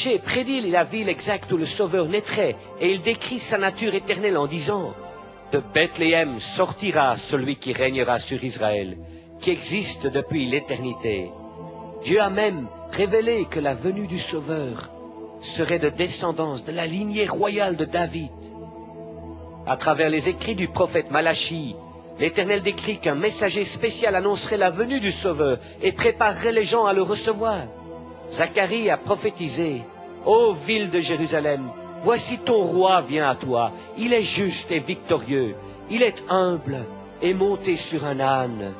Michée prédit la ville exacte où le Sauveur naîtrait, et il décrit sa nature éternelle en disant « De Bethléem sortira celui qui régnera sur Israël, qui existe depuis l'éternité. » Dieu a même révélé que la venue du Sauveur serait de descendance de la lignée royale de David. À travers les écrits du prophète Malachie, l'Éternel décrit qu'un messager spécial annoncerait la venue du Sauveur et préparerait les gens à le recevoir. Zacharie a prophétisé « Ô ville de Jérusalem, voici ton roi vient à toi, il est juste et victorieux, il est humble et monté sur un âne. »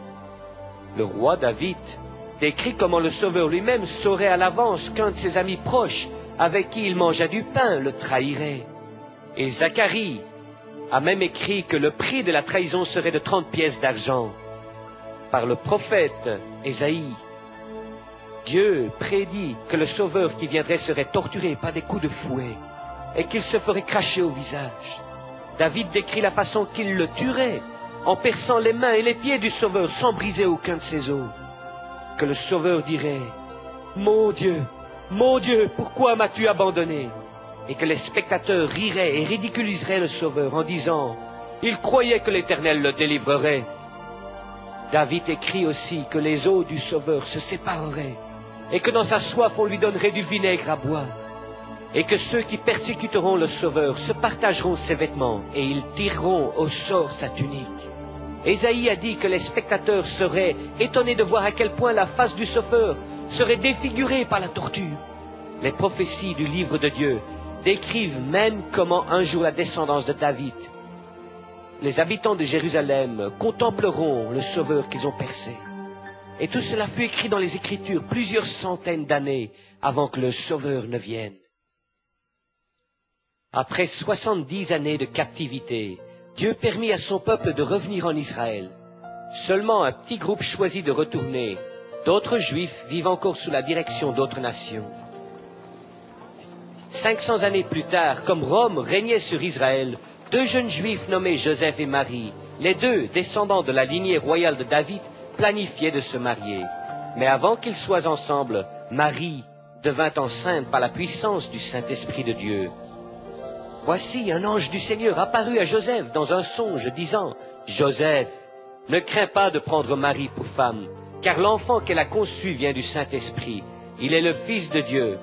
Le roi David décrit comment le Sauveur lui-même saurait à l'avance qu'un de ses amis proches, avec qui il mangeait du pain, le trahirait. Et Zacharie a même écrit que le prix de la trahison serait de 30 pièces d'argent. Par le prophète Ésaïe, Dieu prédit que le Sauveur qui viendrait serait torturé par des coups de fouet et qu'il se ferait cracher au visage. David décrit la façon qu'il le tuerait en perçant les mains et les pieds du Sauveur sans briser aucun de ses os. Que le Sauveur dirait « Mon Dieu, pourquoi m'as-tu abandonné ?» et que les spectateurs riraient et ridiculiseraient le Sauveur en disant « Il croyait que l'Éternel le délivrerait. » David écrit aussi que les os du Sauveur se sépareraient et que dans sa soif on lui donnerait du vinaigre à boire et que ceux qui persécuteront le Sauveur se partageront ses vêtements et ils tireront au sort sa tunique. Ésaïe a dit que les spectateurs seraient étonnés de voir à quel point la face du Sauveur serait défigurée par la torture. Les prophéties du livre de Dieu décrivent même comment un jour la descendance de David, les habitants de Jérusalem, contempleront le Sauveur qu'ils ont percé. Et tout cela fut écrit dans les Écritures plusieurs centaines d'années avant que le Sauveur ne vienne. Après 70 années de captivité, Dieu permit à son peuple de revenir en Israël. Seulement un petit groupe choisit de retourner. D'autres Juifs vivent encore sous la direction d'autres nations. 500 années plus tard, comme Rome régnait sur Israël, deux jeunes Juifs nommés Joseph et Marie, les deux descendants de la lignée royale de David, planifiaient de se marier. Mais avant qu'ils soient ensemble, Marie devint enceinte par la puissance du Saint-Esprit de Dieu. Voici un ange du Seigneur apparut à Joseph dans un songe, disant « Joseph, ne crains pas de prendre Marie pour femme, car l'enfant qu'elle a conçu vient du Saint-Esprit. Il est le Fils de Dieu.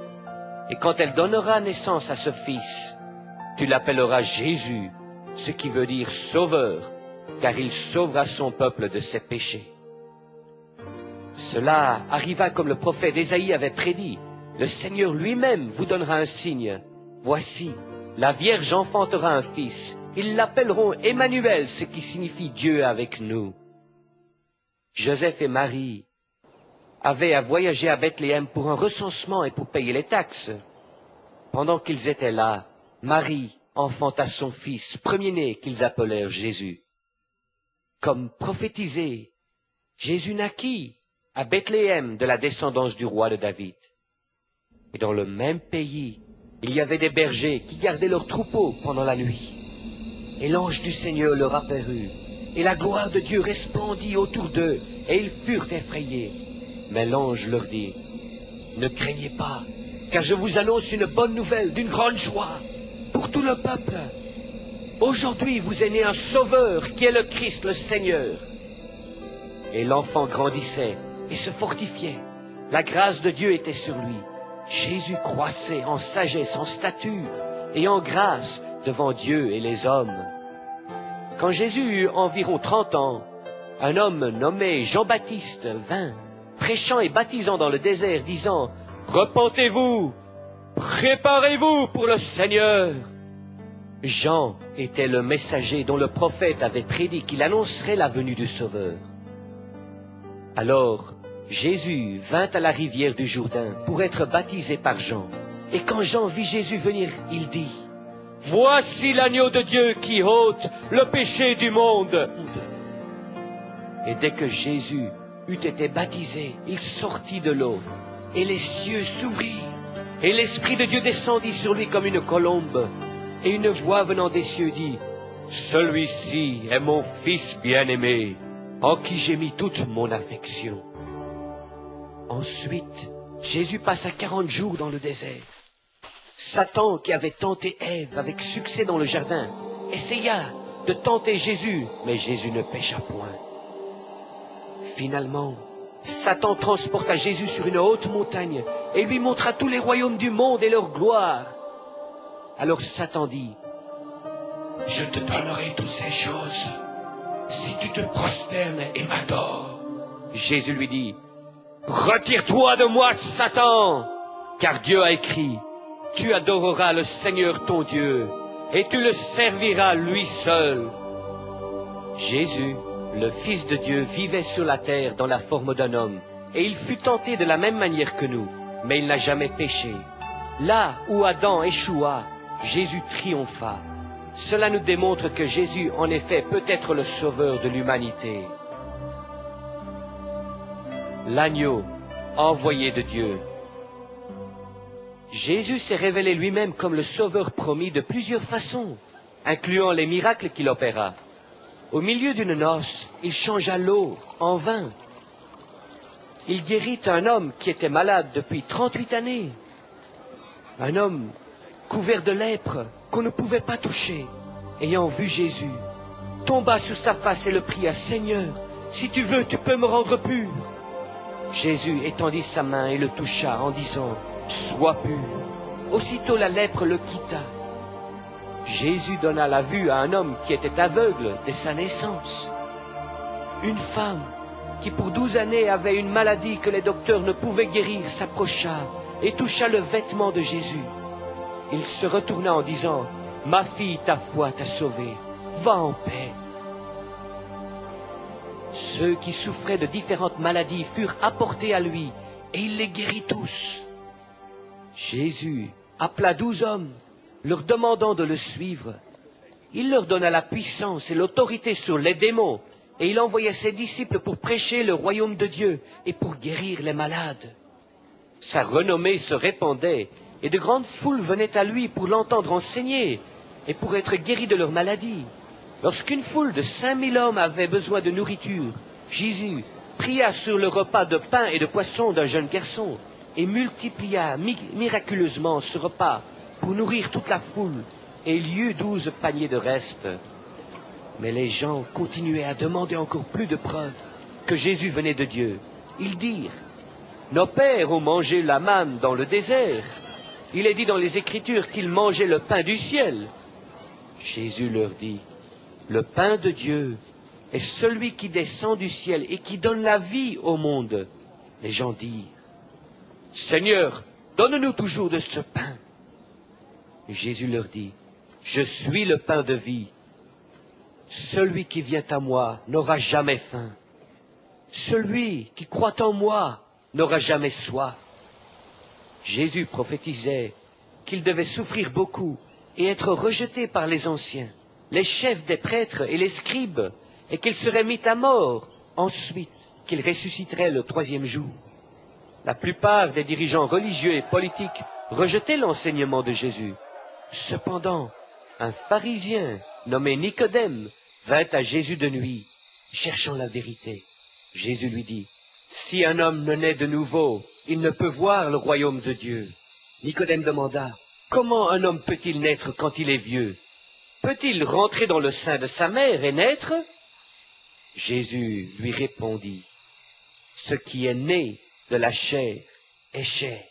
Et quand elle donnera naissance à ce Fils, tu l'appelleras Jésus, ce qui veut dire Sauveur, car il sauvera son peuple de ses péchés. » Cela arriva comme le prophète Ésaïe avait prédit. Le Seigneur lui-même vous donnera un signe. Voici, la Vierge enfantera un fils. Ils l'appelleront Emmanuel, ce qui signifie Dieu avec nous. Joseph et Marie avaient à voyager à Bethléem pour un recensement et pour payer les taxes. Pendant qu'ils étaient là, Marie enfanta son fils, premier-né qu'ils appelèrent Jésus. Comme prophétisé, Jésus naquit à Bethléem de la descendance du roi de David. Et dans le même pays, il y avait des bergers qui gardaient leurs troupeaux pendant la nuit. Et l'ange du Seigneur leur apparut, et la gloire de Dieu resplendit autour d'eux, et ils furent effrayés. Mais l'ange leur dit, « Ne craignez pas, car je vous annonce une bonne nouvelle d'une grande joie pour tout le peuple. Aujourd'hui vous est né un Sauveur qui est le Christ le Seigneur. » Et l'enfant grandissait et se fortifiait. La grâce de Dieu était sur lui. Jésus croissait en sagesse, en stature et en grâce devant Dieu et les hommes. Quand Jésus eut environ 30 ans, un homme nommé Jean-Baptiste vint, prêchant et baptisant dans le désert, disant « Repentez-vous, préparez-vous pour le Seigneur !» Jean était le messager dont le prophète avait prédit qu'il annoncerait la venue du Sauveur. Alors, Jésus vint à la rivière du Jourdain pour être baptisé par Jean. Et quand Jean vit Jésus venir, il dit, « Voici l'agneau de Dieu qui ôte le péché du monde. » Et dès que Jésus eut été baptisé, il sortit de l'eau, et les cieux s'ouvrirent, et l'Esprit de Dieu descendit sur lui comme une colombe, et une voix venant des cieux dit, « Celui-ci est mon Fils bien-aimé, en qui j'ai mis toute mon affection. » Ensuite, Jésus passa 40 jours dans le désert. Satan, qui avait tenté Ève avec succès dans le jardin, essaya de tenter Jésus, mais Jésus ne pécha point. Finalement, Satan transporta Jésus sur une haute montagne et lui montra tous les royaumes du monde et leur gloire. Alors Satan dit, « Je te donnerai toutes ces choses si tu te prosternes et m'adores. » Jésus lui dit, « Retire-toi de moi, Satan, car Dieu a écrit, « Tu adoreras le Seigneur ton Dieu, et tu le serviras lui seul. » Jésus, le Fils de Dieu, vivait sur la terre dans la forme d'un homme, et il fut tenté de la même manière que nous, mais il n'a jamais péché. Là où Adam échoua, Jésus triompha. Cela nous démontre que Jésus, en effet, peut être le sauveur de l'humanité. L'agneau envoyé de Dieu. Jésus s'est révélé lui-même comme le sauveur promis de plusieurs façons, incluant les miracles qu'il opéra. Au milieu d'une noce, il changea l'eau en vin. Il guérit un homme qui était malade depuis 38 années. Un homme couvert de lèpre qu'on ne pouvait pas toucher, ayant vu Jésus, tomba sur sa face et le pria, « Seigneur, si tu veux, tu peux me rendre pur. » Jésus étendit sa main et le toucha en disant, « Sois pur. » Aussitôt la lèpre le quitta. Jésus donna la vue à un homme qui était aveugle dès sa naissance. Une femme qui pour 12 années avait une maladie que les docteurs ne pouvaient guérir s'approcha et toucha le vêtement de Jésus. Il se retourna en disant, « Ma fille, ta foi t'a sauvée. Va en paix. » Ceux qui souffraient de différentes maladies furent apportés à lui, et il les guérit tous. Jésus appela 12 hommes, leur demandant de le suivre. Il leur donna la puissance et l'autorité sur les démons, et il envoya ses disciples pour prêcher le royaume de Dieu et pour guérir les malades. Sa renommée se répandait, et de grandes foules venaient à lui pour l'entendre enseigner et pour être guéris de leurs maladies. Lorsqu'une foule de 5000 hommes avait besoin de nourriture, Jésus pria sur le repas de pain et de poisson d'un jeune garçon et multiplia miraculeusement ce repas pour nourrir toute la foule, et il y eut 12 paniers de reste. Mais les gens continuaient à demander encore plus de preuves que Jésus venait de Dieu. Ils dirent, « Nos pères ont mangé la manne dans le désert. Il est dit dans les Écritures qu'ils mangeaient le pain du ciel. » Jésus leur dit, « Le pain de Dieu est celui qui descend du ciel et qui donne la vie au monde. » Les gens dirent, « Seigneur, donne-nous toujours de ce pain. » Jésus leur dit, « Je suis le pain de vie. Celui qui vient à moi n'aura jamais faim. Celui qui croit en moi n'aura jamais soif. » Jésus prophétisait qu'il devait souffrir beaucoup et être rejeté par les anciens, les chefs des prêtres et les scribes, et qu'il serait mis à mort, ensuite qu'il ressusciterait le 3e jour. La plupart des dirigeants religieux et politiques rejetaient l'enseignement de Jésus. Cependant, un pharisien nommé Nicodème vint à Jésus de nuit, cherchant la vérité. Jésus lui dit, « Si un homme ne naît de nouveau, il ne peut voir le royaume de Dieu. » Nicodème demanda, « Comment un homme peut-il naître quand il est vieux? Peut-il rentrer dans le sein de sa mère et naître ?» Jésus lui répondit, « Ce qui est né de la chair est chair,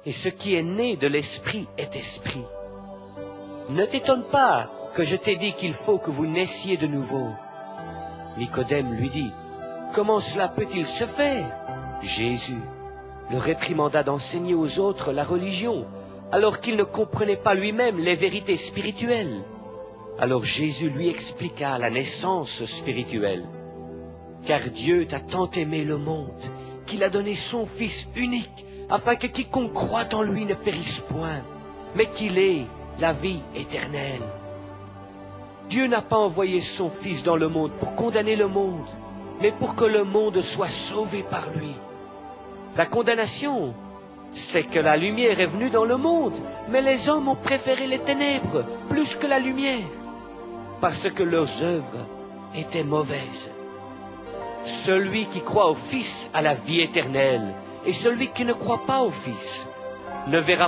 et ce qui est né de l'esprit est esprit. Ne t'étonne pas que je t'ai dit qu'il faut que vous naissiez de nouveau. » Nicodème lui dit, « Comment cela peut-il se faire ?» Jésus le réprimanda d'enseigner aux autres la religion, alors qu'il ne comprenait pas lui-même les vérités spirituelles. Alors Jésus lui expliqua la naissance spirituelle. « Car Dieu t'a tant aimé le monde, qu'il a donné son Fils unique, afin que quiconque croit en lui ne périsse point, mais qu'il ait la vie éternelle. Dieu n'a pas envoyé son Fils dans le monde pour condamner le monde, mais pour que le monde soit sauvé par lui. La condamnation, c'est que la lumière est venue dans le monde, mais les hommes ont préféré les ténèbres plus que la lumière, parce que leurs œuvres étaient mauvaises. Celui qui croit au Fils a la vie éternelle, et celui qui ne croit pas au Fils ne verra